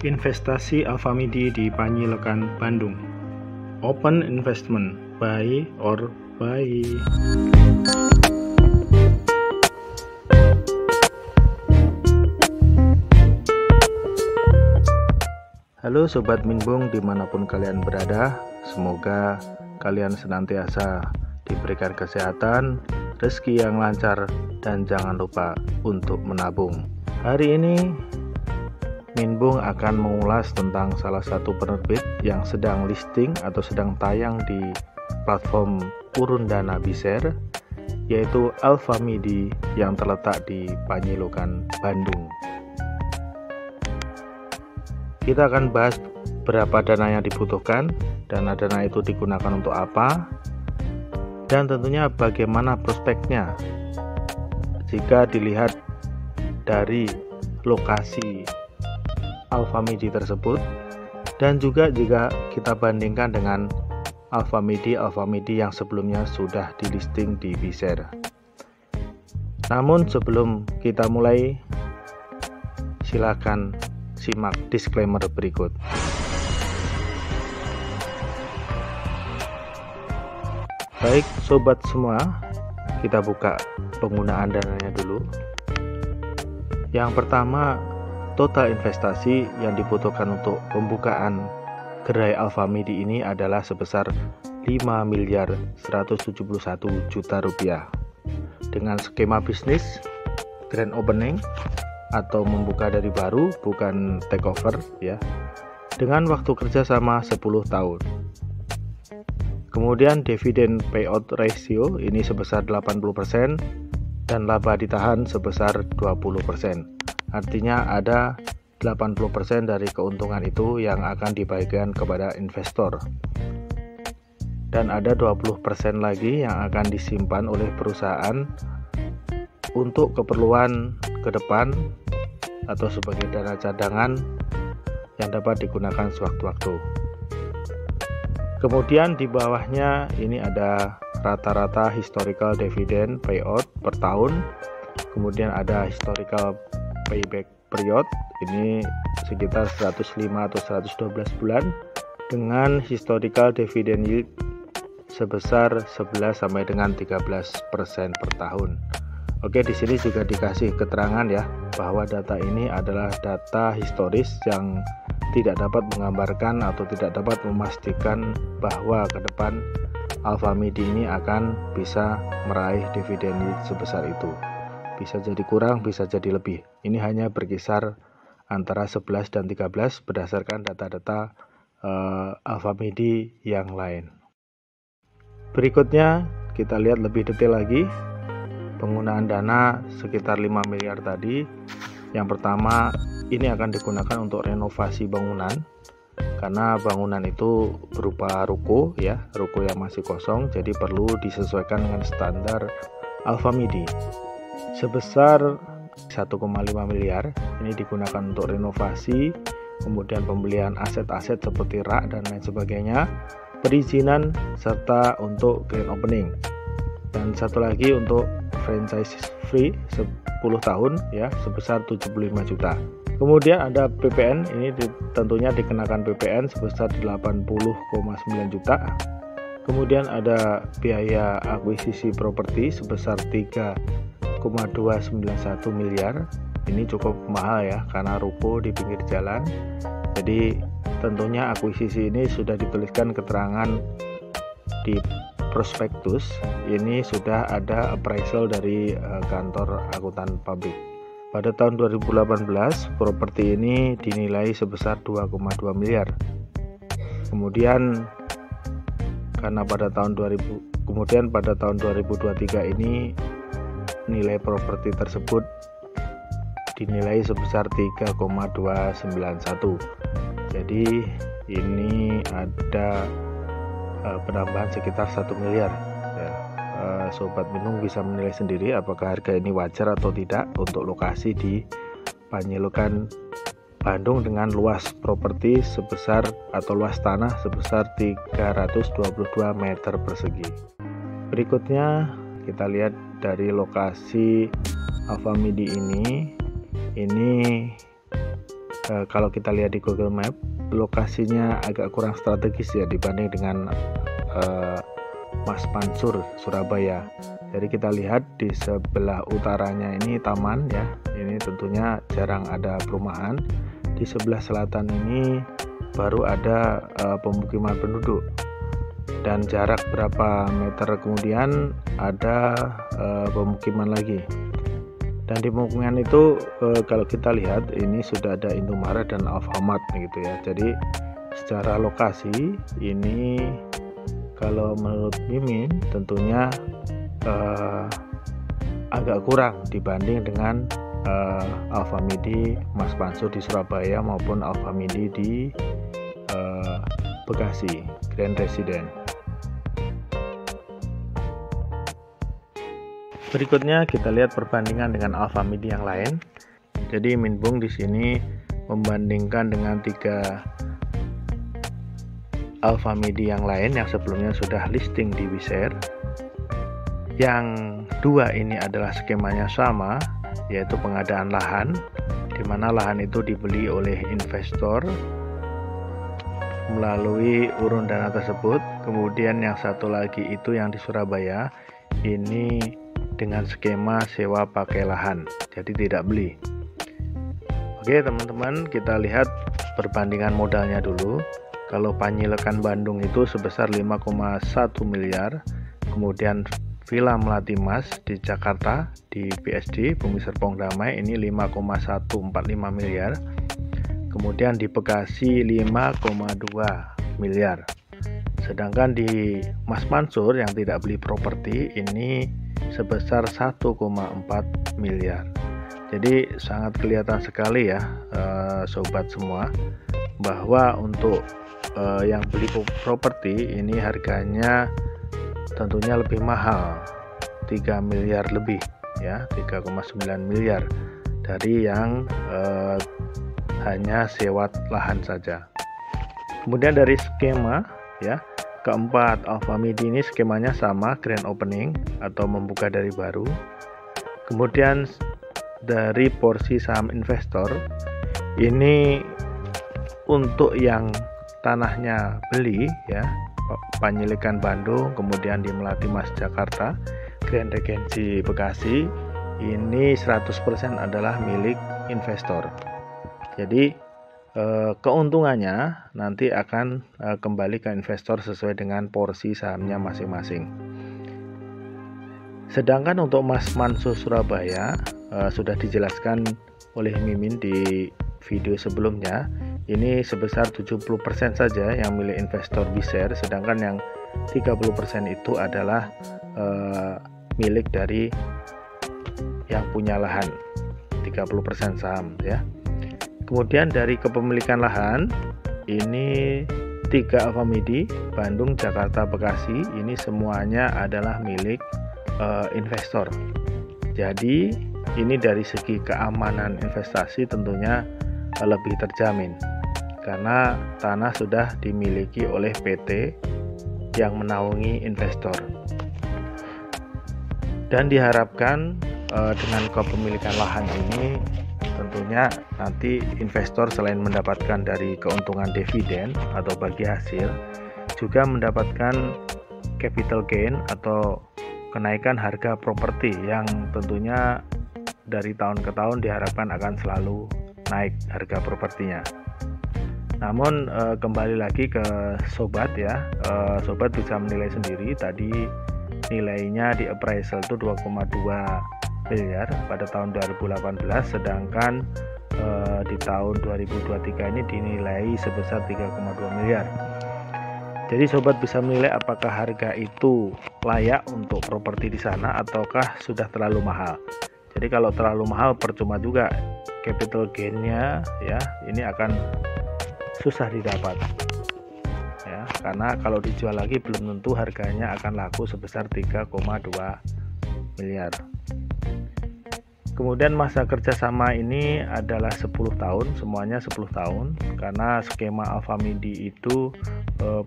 Investasi Alfamidi di Panjilokan, Bandung. Open investment, buy or buy. Halo Sobat Minbung dimanapun kalian berada, semoga kalian senantiasa diberikan kesehatan, rezeki yang lancar, dan jangan lupa untuk menabung. Hari ini Minbung akan mengulas tentang salah satu penerbit yang sedang listing atau sedang tayang di platform urun dana BISER, yaitu Alfamidi yang terletak di Panjilokan, Bandung. Kita akan bahas berapa dana yang dibutuhkan, dana itu digunakan untuk apa, dan tentunya bagaimana prospeknya jika dilihat dari lokasi Alfamidi tersebut, dan juga jika kita bandingkan dengan Alfamidi yang sebelumnya sudah di listing di BISER. Namun sebelum kita mulai, silakan simak disclaimer berikut. Baik sobat semua, kita buka penggunaan dananya dulu. Yang pertama, total investasi yang dibutuhkan untuk pembukaan gerai Alfamidi ini adalah sebesar 5.171 juta rupiah. Dengan skema bisnis grand opening atau membuka dari baru, bukan takeover ya, dengan waktu kerja sama 10 tahun. Kemudian dividen payout ratio ini sebesar 80% dan laba ditahan sebesar 20%. Artinya ada 80% dari keuntungan itu yang akan dibagikan kepada investor. Dan ada 20% lagi yang akan disimpan oleh perusahaan untuk keperluan ke depan atau sebagai dana cadangan yang dapat digunakan sewaktu-waktu. Kemudian di bawahnya ini ada rata-rata historical dividend payout per tahun. Kemudian ada historical payback period, ini sekitar 105 atau 112 bulan, dengan historical dividend yield sebesar 11 sampai dengan 13% per tahun. Oke, di sini juga dikasih keterangan ya, bahwa data ini adalah data historis yang tidak dapat menggambarkan atau tidak dapat memastikan bahwa ke depan Alfamidi ini akan bisa meraih dividen yield sebesar itu. Bisa jadi kurang, bisa jadi lebih. Ini hanya berkisar antara 11 dan 13 berdasarkan data-data Alfamidi yang lain. Berikutnya kita lihat lebih detail lagi penggunaan dana sekitar 5 miliar tadi. Yang pertama, ini akan digunakan untuk renovasi bangunan, karena bangunan itu berupa ruko ya, ruko yang masih kosong, jadi perlu disesuaikan dengan standar Alfamidi. Sebesar 1,5 miliar ini digunakan untuk renovasi, kemudian pembelian aset-aset seperti rak dan lain sebagainya, perizinan, serta untuk grand opening. Dan satu lagi untuk franchise free 10 tahun ya, sebesar 75 juta. Kemudian ada PPN, ini tentunya dikenakan PPN sebesar 80,9 juta. Kemudian ada biaya akuisisi properti sebesar 3,291 miliar. Ini cukup mahal ya, karena ruko di pinggir jalan. Jadi tentunya akuisisi ini sudah dituliskan keterangan di prospektus. Ini sudah ada appraisal dari kantor akuntan publik. Pada tahun 2018 properti ini dinilai sebesar 2,2 miliar. Kemudian pada tahun 2023 ini nilai properti tersebut dinilai sebesar 3,291. Jadi ini ada penambahan sekitar 1 miliar ya. Sobat Minbung bisa menilai sendiri apakah harga ini wajar atau tidak untuk lokasi di Panjilokan, Bandung, dengan luas properti sebesar atau luas tanah sebesar 322 meter persegi. Berikutnya kita lihat dari lokasi Alfamidi ini kalau kita lihat di Google Map, lokasinya agak kurang strategis ya dibanding dengan Mas Mansur Surabaya. Jadi kita lihat di sebelah utaranya ini taman ya, ini tentunya jarang ada perumahan. Di sebelah selatan ini baru ada pemukiman penduduk, dan jarak berapa meter kemudian ada pemukiman lagi. Dan di pemukiman itu kalau kita lihat ini sudah ada Indomaret dan Alfamart gitu ya. Jadi secara lokasi ini kalau menurut Mimin tentunya agak kurang dibanding dengan Alfamidi Mas Mansur di Surabaya maupun Alfamidi di Bekasi Grand Residence. Berikutnya kita lihat perbandingan dengan Alfamidi yang lain. Jadi Minbung di sini membandingkan dengan 3 Alfamidi yang lain yang sebelumnya sudah listing di WiShare. Yang 2 ini adalah skemanya sama, yaitu pengadaan lahan, di mana lahan itu dibeli oleh investor melalui urun dana tersebut. Kemudian yang satu lagi itu yang di Surabaya, ini dengan skema sewa pakai lahan, jadi tidak beli. Oke teman-teman, kita lihat perbandingan modalnya dulu. Kalau Panjilekan Bandung itu sebesar 5,1 miliar, kemudian Villa Melati Mas di Jakarta di PSD Bumi Serpong Damai ini 5,145 miliar, kemudian di Bekasi 5,2 miliar. Sedangkan di Mas Mansur yang tidak beli properti ini sebesar 1,4 miliar. Jadi sangat kelihatan sekali ya sobat semua, bahwa untuk yang beli properti ini harganya tentunya lebih mahal, 3 miliar lebih ya, 3,9 miliar dari yang hanya sewa lahan saja. Kemudian dari skema ya, keempat Alfamidi ini skemanya sama, grand opening atau membuka dari baru. Kemudian dari porsi saham investor ini untuk yang tanahnya beli ya, Panjilekan Bandung, kemudian di Melati Mas Jakarta, Grand Regency Bekasi, ini 100% adalah milik investor. Jadi keuntungannya nanti akan kembali ke investor sesuai dengan porsi sahamnya masing-masing. Sedangkan untuk Mas Mansur Surabaya sudah dijelaskan oleh Mimin di video sebelumnya, ini sebesar 70% saja yang milik investor WiShare, sedangkan yang 30% itu adalah milik dari yang punya lahan, 30% saham ya. Kemudian dari kepemilikan lahan ini 3 Alfamidi Bandung, Jakarta, Bekasi ini semuanya adalah milik investor. Jadi ini dari segi keamanan investasi tentunya lebih terjamin karena tanah sudah dimiliki oleh PT yang menaungi investor. Dan diharapkan dengan kepemilikan lahan ini tentunya nanti investor selain mendapatkan dari keuntungan dividen atau bagi hasil, juga mendapatkan capital gain atau kenaikan harga properti yang tentunya dari tahun ke tahun diharapkan akan selalu naik harga propertinya. Namun kembali lagi ke sobat ya, sobat bisa menilai sendiri. Tadi nilainya di appraisal itu 2,2 miliar pada tahun 2018, sedangkan di tahun 2023 ini dinilai sebesar 3,2 miliar. Jadi sobat bisa menilai apakah harga itu layak untuk properti di sana ataukah sudah terlalu mahal. Jadi kalau terlalu mahal percuma juga, capital gain-nya ya ini akan susah didapat ya, karena kalau dijual lagi belum tentu harganya akan laku sebesar 3,2 miliar. Kemudian masa kerjasama ini adalah 10 tahun, semuanya 10 tahun, karena skema Alfamidi itu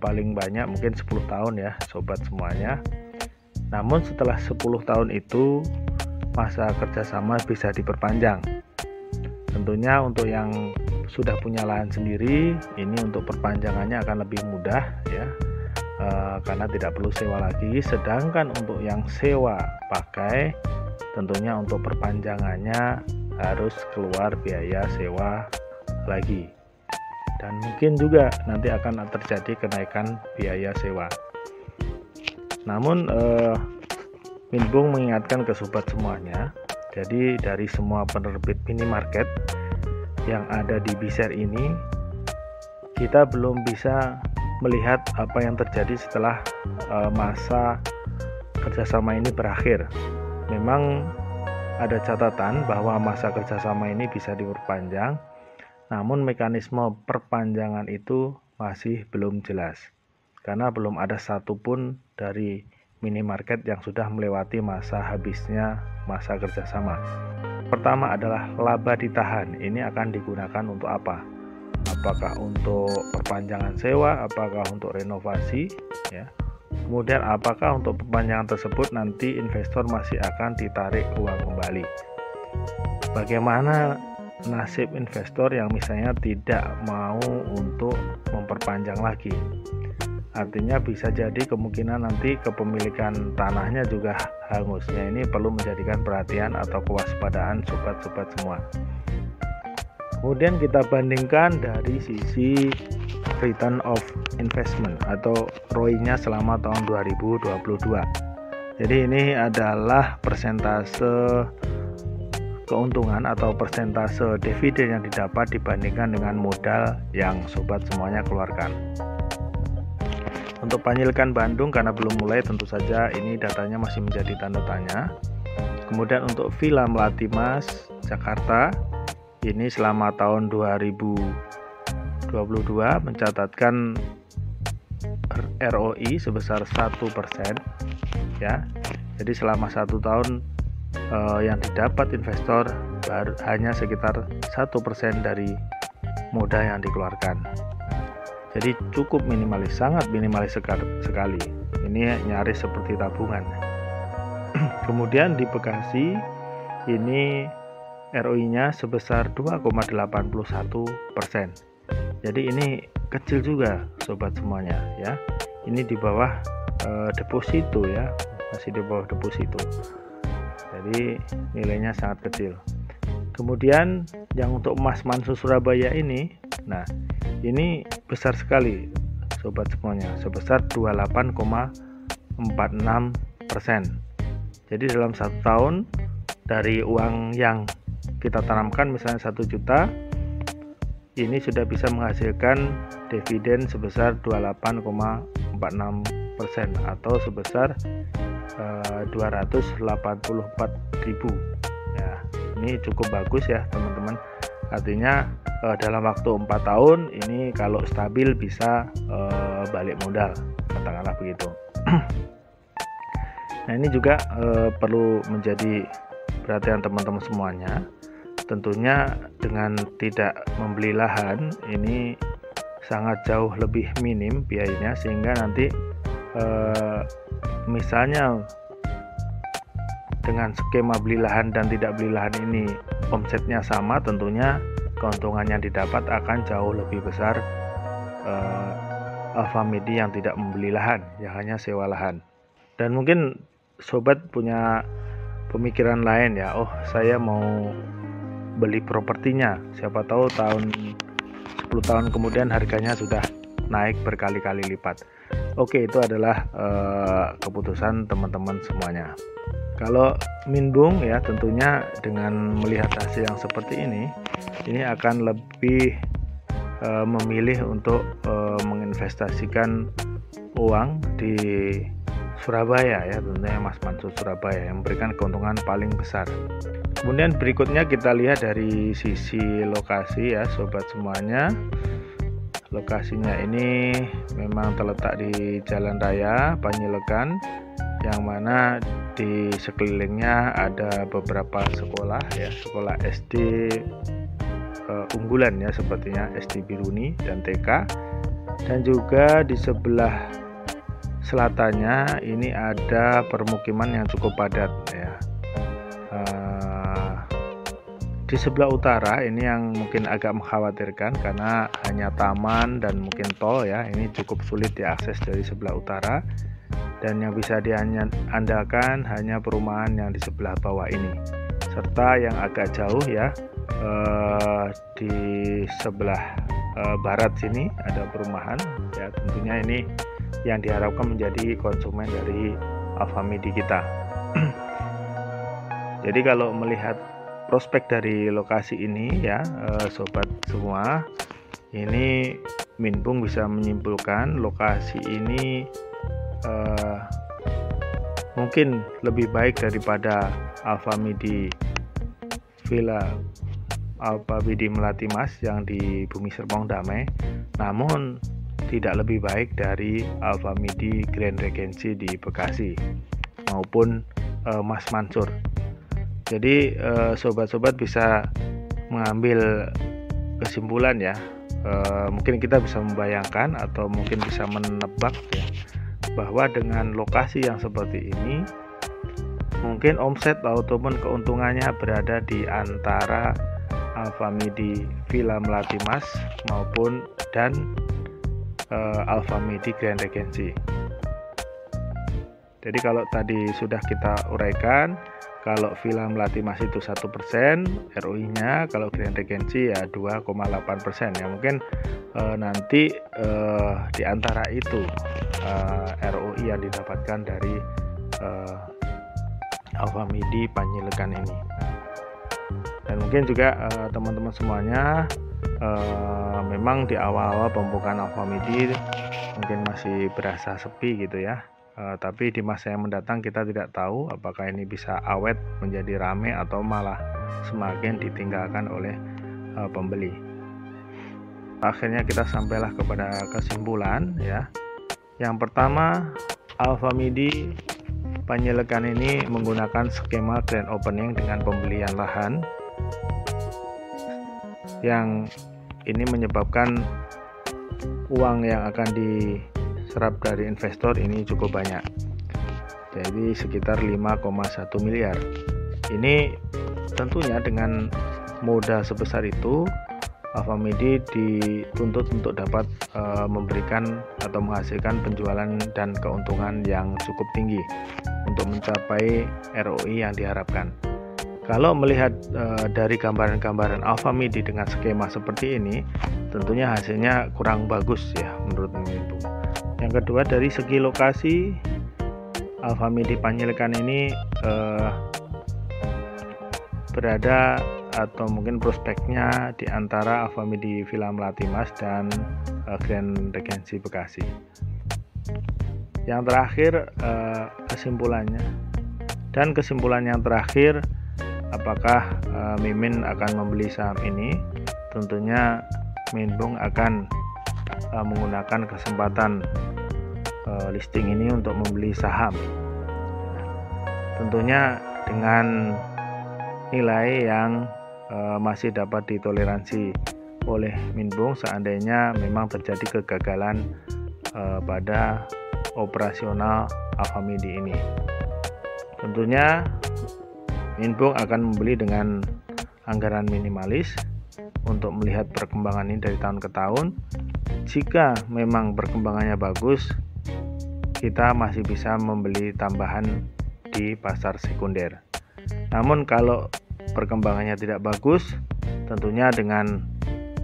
paling banyak mungkin 10 tahun ya sobat semuanya. Namun setelah 10 tahun itu masa kerjasama bisa diperpanjang. Tentunya untuk yang sudah punya lahan sendiri, ini untuk perpanjangannya akan lebih mudah ya, karena tidak perlu sewa lagi. Sedangkan untuk yang sewa pakai, tentunya untuk perpanjangannya harus keluar biaya sewa lagi, dan mungkin juga nanti akan terjadi kenaikan biaya sewa. Namun Minbung mengingatkan ke sobat semuanya, jadi dari semua penerbit minimarket yang ada di BShare ini, kita belum bisa melihat apa yang terjadi setelah masa kerjasama ini berakhir. Memang ada catatan bahwa masa kerjasama ini bisa diperpanjang, namun mekanisme perpanjangan itu masih belum jelas, karena belum ada satupun dari minimarket yang sudah melewati masa habisnya masa kerjasama. Pertama adalah laba ditahan. Ini akan digunakan untuk apa? Apakah untuk perpanjangan sewa, apakah untuk renovasi ya. Kemudian apakah untuk perpanjangan tersebut nanti investor masih akan ditarik uang kembali. Bagaimana nasib investor yang misalnya tidak mau untuk memperpanjang lagi? Artinya bisa jadi kemungkinan nanti kepemilikan tanahnya juga hangus. Ya, ini perlu menjadikan perhatian atau kewaspadaan sobat-sobat semua. Kemudian kita bandingkan dari sisi return of investment atau ROI-nya selama tahun 2022. Jadi ini adalah persentase keuntungan atau persentase dividen yang didapat dibandingkan dengan modal yang sobat semuanya keluarkan. Untuk Panjilkan Bandung karena belum mulai, tentu saja ini datanya masih menjadi tanda tanya. Kemudian untuk Villa Melati Mas Jakarta, ini selama tahun 2022 mencatatkan ROI sebesar 1% ya. Jadi selama 1 tahun yang didapat investor hanya sekitar 1% dari modal yang dikeluarkan. Jadi cukup minimalis, sangat minimalis sekali. Ini nyaris seperti tabungan. Kemudian di Bekasi ini ROI-nya sebesar 2,81%. Jadi ini kecil juga sobat semuanya ya. Ini di bawah deposito ya, masih di bawah deposito. Jadi nilainya sangat kecil. Kemudian yang untuk Mas Mansur Surabaya ini, nah ini besar sekali sobat semuanya, sebesar 28,46%. Jadi dalam 1 tahun dari uang yang kita tanamkan misalnya 1 juta, ini sudah bisa menghasilkan dividen sebesar 28,46% atau sebesar 284.000 ya. Ini cukup bagus ya teman-teman. Artinya dalam waktu 4 tahun ini kalau stabil bisa balik modal, katakanlah begitu. Nah ini juga perlu menjadi perhatian teman-teman semuanya. Tentunya dengan tidak membeli lahan ini sangat jauh lebih minim biayanya, sehingga nanti misalnya dengan skema beli lahan dan tidak beli lahan ini omsetnya sama, tentunya keuntungan yang didapat akan jauh lebih besar Alfamidi yang tidak membeli lahan, yang hanya sewa lahan. Dan mungkin sobat punya pemikiran lain ya, oh saya mau beli propertinya, siapa tahu 10 tahun kemudian harganya sudah naik berkali-kali lipat. Oke, itu adalah keputusan teman-teman semuanya. Kalau Minbung ya tentunya dengan melihat hasil yang seperti ini akan lebih memilih untuk menginvestasikan uang di Surabaya ya, tentunya Mas Mansur Surabaya yang memberikan keuntungan paling besar. Kemudian berikutnya kita lihat dari sisi lokasi ya sobat semuanya. Lokasinya ini memang terletak di Jalan Raya Panjilkan, yang mana di sekelilingnya ada beberapa sekolah ya, sekolah SD unggulan ya, sepertinya SD Biruni dan TK, dan juga di sebelah selatannya ini ada permukiman yang cukup padat ya. Di sebelah utara ini yang mungkin agak mengkhawatirkan karena hanya taman dan mungkin tol ya, ini cukup sulit diakses dari sebelah utara, dan yang bisa diandalkan hanya perumahan yang di sebelah bawah ini, serta yang agak jauh ya, di sebelah barat sini ada perumahan ya, tentunya ini yang diharapkan menjadi konsumen dari Alfamidi kita. Jadi kalau melihat prospek dari lokasi ini ya, sobat semua, ini Minbung bisa menyimpulkan lokasi ini mungkin lebih baik daripada Alfamidi Melati Mas yang di Bumi Serpong Damai, namun tidak lebih baik dari Alfamidi Grand Regency di Bekasi maupun Mas Mansur. Jadi sobat-sobat bisa mengambil kesimpulan ya, mungkin kita bisa membayangkan atau mungkin bisa menebak ya, bahwa dengan lokasi yang seperti ini mungkin omset ataupun keuntungannya berada di antara Alfamidi Villa Melati Mas maupun dan Alfamidi Grand Regency. Jadi kalau tadi sudah kita uraikan, kalau Villa Melati Mas itu 1% ROI-nya, kalau Grand Regency ya 2,8% ya. Mungkin nanti di antara itu ROI yang didapatkan dari Alfamidi Panjilekan ini. Dan mungkin juga teman-teman semuanya, memang di awal-awal pembukaan Alfamidi mungkin masih berasa sepi gitu ya. Tapi di masa yang mendatang kita tidak tahu apakah ini bisa awet menjadi rame atau malah semakin ditinggalkan oleh pembeli. Akhirnya kita sampailah kepada kesimpulan ya. Yang pertama, Alfamidi Panjilekan ini menggunakan skema grand opening dengan pembelian lahan, yang ini menyebabkan uang yang akan diserap dari investor ini cukup banyak, jadi sekitar 5,1 miliar. Ini tentunya dengan modal sebesar itu Alfamidi dituntut untuk dapat memberikan atau menghasilkan penjualan dan keuntungan yang cukup tinggi untuk mencapai ROI yang diharapkan. Kalau melihat dari gambaran-gambaran Alfamidi dengan skema seperti ini, tentunya hasilnya kurang bagus ya menurut Minbung. Yang kedua, dari segi lokasi, Alfamidi Panjilekan ini berada atau mungkin prospeknya di antara Alfamidi Villa Melati Mas dan Grand Regency Bekasi. Yang terakhir, kesimpulannya, dan kesimpulan yang terakhir, apakah Mimin akan membeli saham ini? Tentunya Minbung akan menggunakan kesempatan listing ini untuk membeli saham, tentunya dengan nilai yang masih dapat ditoleransi oleh Minbung seandainya memang terjadi kegagalan pada operasional Alfamidi ini. Tentunya Minbung akan membeli dengan anggaran minimalis untuk melihat perkembangan ini dari tahun ke tahun. Jika memang perkembangannya bagus, kita masih bisa membeli tambahan di pasar sekunder. Namun kalau perkembangannya tidak bagus, tentunya dengan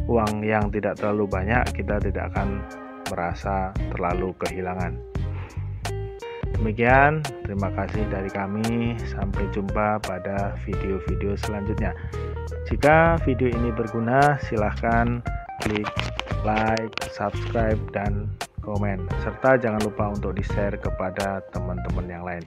uang yang tidak terlalu banyak kita tidak akan merasa terlalu kehilangan. Demikian, terima kasih dari kami. Sampai jumpa pada video-video selanjutnya. Jika video ini berguna, silahkan klik like, subscribe, dan komen. Serta jangan lupa untuk di-share kepada teman-teman yang lain.